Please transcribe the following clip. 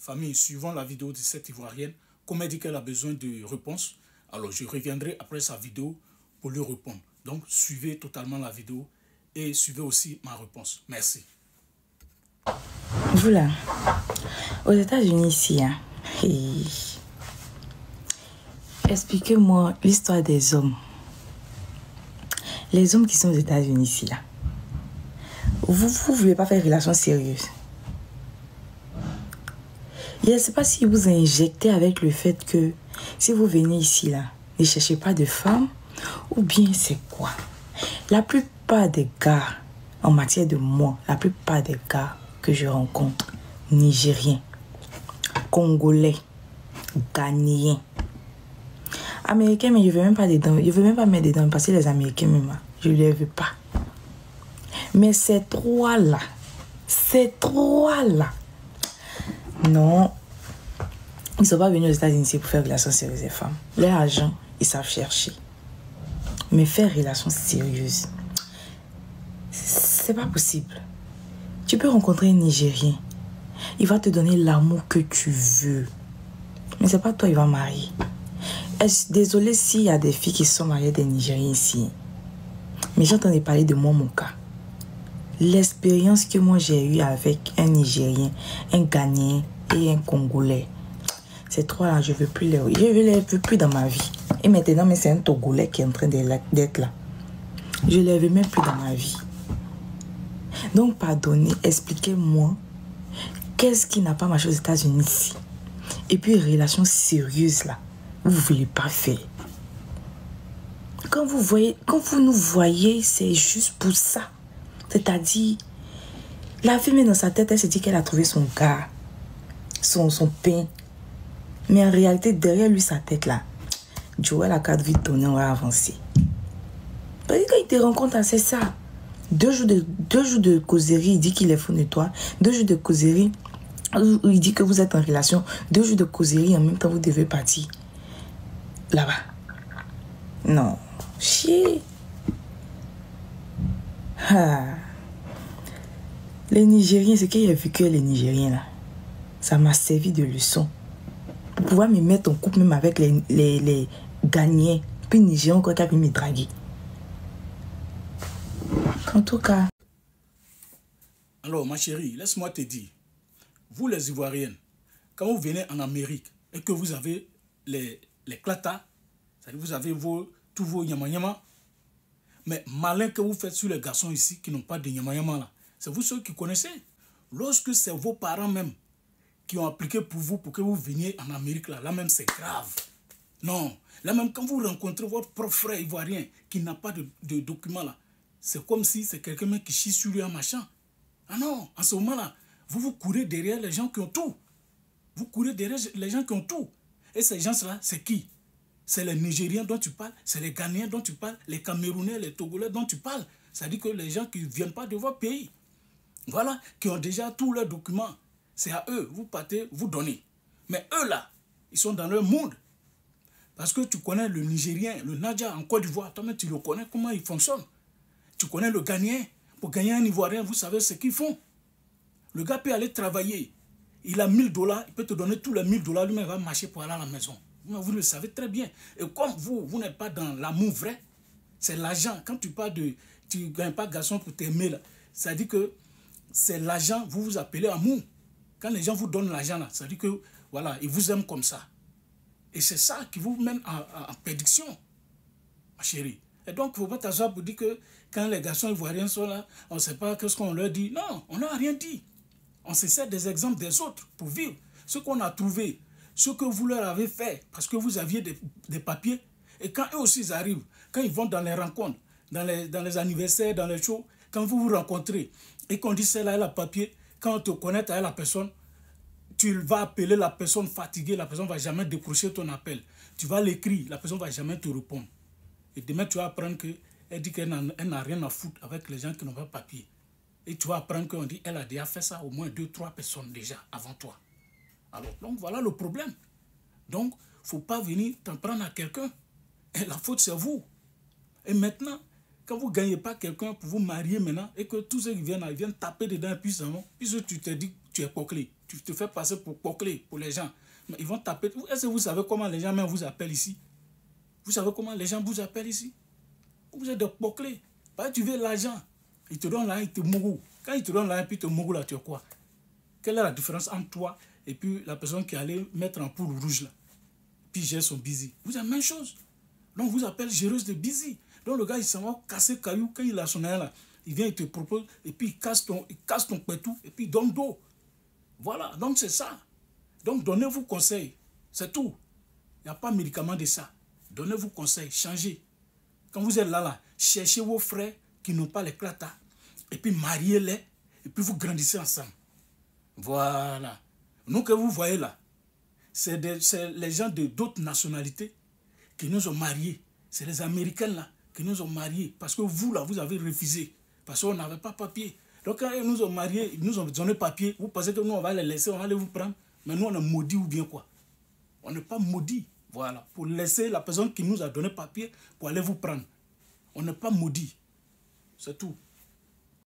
famille, suivant la vidéo de cette Ivoirienne, comme elle dit qu'elle a besoin de réponses, alors je reviendrai après sa vidéo pour lui répondre. Donc, suivez totalement la vidéo et suivez aussi ma réponse. Merci. Vous là, aux États-Unis ici, hein, expliquez-moi l'histoire des hommes. Les hommes qui sont aux États-Unis ici, là. Vous ne voulez pas faire une relation sérieuse. Je ne sais pas si vous injectez avec le fait que si vous venez ici, là, ne cherchez pas de femme, ou bien c'est quoi? La plupart des gars, en matière de moi, la plupart des gars que je rencontre, Nigériens, Congolais, Ghanéens, Américains, mais je ne veux même pas dedans. Je ne veux même pas mettre dedans parce que les Américains, même, je ne les veux pas. Mais ces trois-là, non, ils ne sont pas venus aux États-Unis pour faire relation sérieuse des femmes. Leur argent, ils savent chercher. Mais faire relation sérieuse, c'est pas possible. Tu peux rencontrer un Nigérien, il va te donner l'amour que tu veux. Mais c'est pas toi, il va marier. Désolé s'il y a des filles qui sont mariées des Nigériens ici. Mais j'entendais parler de moi, mon cas. L'expérience que moi j'ai eue avec un Nigérien, un Ghanéen et un Congolais. Ces trois-là, je ne veux plus les veux plus dans ma vie. Et maintenant, mais c'est un Togolais qui est en train d'être là. Je ne les veux même plus dans ma vie. Donc, pardonnez, expliquez-moi qu'est-ce qui n'a pas marché aux États-Unis ici. Et puis, relation sérieuse là, vous ne voulez pas faire. Quand vous nous voyez, c'est juste pour ça. C'est-à-dire, la fille met dans sa tête, elle se dit qu'elle a trouvé son gars, son pain. Mais en réalité, derrière lui, sa tête là, Joël a 4 vies de tourner, on va avancer. Parce que quand il te rencontre, c'est ça. 2 jours de causerie, il dit qu'il est fou de toi. 2 jours de causerie, il dit que vous êtes en relation. 2 jours de causerie, en même temps, vous devez partir là-bas. Non. Chier. Ah. Les Nigériens, ce qu'il y a vu que les Nigériens là, ça m'a servi de leçon. Pour pouvoir me mettre en couple même avec les Ghanéens, puis Nigériens encore qui a pu me draguer. En tout cas. Alors ma chérie, laisse-moi te dire, vous les Ivoiriennes, quand vous venez en Amérique et que vous avez les clatas, c'est-à-dire vous avez tous vos nyama-nyama, mais malin que vous faites sur les garçons ici qui n'ont pas de nyama-nyama là, c'est vous ceux qui connaissez. Lorsque c'est vos parents même qui ont appliqué pour vous pour que vous veniez en Amérique là même c'est grave. Non, là même quand vous rencontrez votre propre frère ivoirien qui n'a pas de documents là, c'est comme si c'est quelqu'un qui chie sur lui en machin. Ah non, en ce moment-là, vous courez derrière les gens qui ont tout. Vous courez derrière les gens qui ont tout. Et ces gens-là, c'est qui? C'est les Nigériens dont tu parles, c'est les Ghanéens dont tu parles, les Camerounais, les Togolais dont tu parles. C'est-à-dire que les gens qui ne viennent pas de votre pays, voilà, qui ont déjà tous leurs documents, c'est à eux, vous partez, vous donnez. Mais eux là, ils sont dans leur monde. Parce que tu connais le Nigérien, le Nadja en Côte d'Ivoire, toi-même tu le connais, comment il fonctionne. Tu connais le Ghanéen. Pour gagner un Ivoirien, vous savez ce qu'ils font. Le gars peut aller travailler. Il a 1000 $, il peut te donner tous les 1000 $, lui-même va marcher pour aller à la maison. Vous le savez très bien. Et comme vous n'êtes pas dans l'amour vrai, c'est l'argent. Quand tu parles de... Tu ne gagnes pas garçon pour t'aimer, là. Ça dit que c'est l'argent, vous vous appelez amour. Quand les gens vous donnent l'argent, là, ça dit que, voilà, ils vous aiment comme ça. Et c'est ça qui vous mène en prédiction, ma chérie. Et donc, il ne faut pas t'asseoir pour dire que quand les garçons ivoiriens sont là, on ne sait pas ce qu'on leur dit. Non, on n'a rien dit. On se sert des exemples des autres pour vivre. Ce qu'on a trouvé, ce que vous leur avez fait, parce que vous aviez des papiers. Et quand eux aussi ils arrivent, quand ils vont dans les rencontres, dans les anniversaires, dans les shows, quand vous vous rencontrez et qu'on dit celle-là elle a papier, quand on te connaît à la personne, tu vas appeler la personne fatiguée, la personne ne va jamais décrocher ton appel. Tu vas l'écrire, la personne ne va jamais te répondre. Et demain, tu vas apprendre qu'elle dit qu'elle n'a rien à foutre avec les gens qui n'ont pas de papier. Et tu vas apprendre qu'on dit qu'elle a déjà fait ça au moins 2-3 personnes déjà avant toi. Alors, donc voilà le problème. Donc, il ne faut pas venir t'en prendre à quelqu'un. Et la faute, c'est vous. Et maintenant, quand vous ne gagnez pas quelqu'un pour vous marier maintenant, et que tous ceux qui viennent, ils viennent taper dedans puissamment, puisque tu tu es Poclé. Tu te fais passer pour Poclé, pour les gens. Mais ils vont taper. Est-ce que vous savez comment les gens même vous appellent ici? Vous savez comment les gens vous appellent ici? Vous êtes de Poclé. Parce que tu veux l'argent. Ils te donnent l'argent, ils te mourent. Quand ils te donnent l'argent, puis ils te mourent là, tu es quoi? Quelle est la différence entre toi et puis la personne qui allait mettre en poule rouge là? Puis gère son busy. Vous avez la même chose. Donc vous appelle géreuse de busy. Donc le gars il s'en va casser caillou quand il a son air là. Il vient, il te propose et puis il casse ton pétou et puis il donne d'eau. Voilà, donc c'est ça. Donc donnez-vous conseil. C'est tout. Il n'y a pas de médicament de ça. Donnez-vous conseil, changez. Quand vous êtes là, cherchez vos frères qui n'ont pas les clatas et puis mariez-les et puis vous grandissez ensemble. Voilà. Nous que vous voyez là, c'est les gens de d'autres nationalités qui nous ont mariés. C'est les Américains là qui nous ont mariés. Parce que vous là, vous avez refusé. Parce qu'on n'avait pas papier. Donc quand ils nous ont mariés, ils nous ont donné papier. Vous pensez que nous on va les laisser, on va aller vous prendre. Mais nous on est maudits ou bien quoi? On n'est pas maudits. Voilà. Pour laisser la personne qui nous a donné papier pour aller vous prendre. On n'est pas maudits. C'est tout.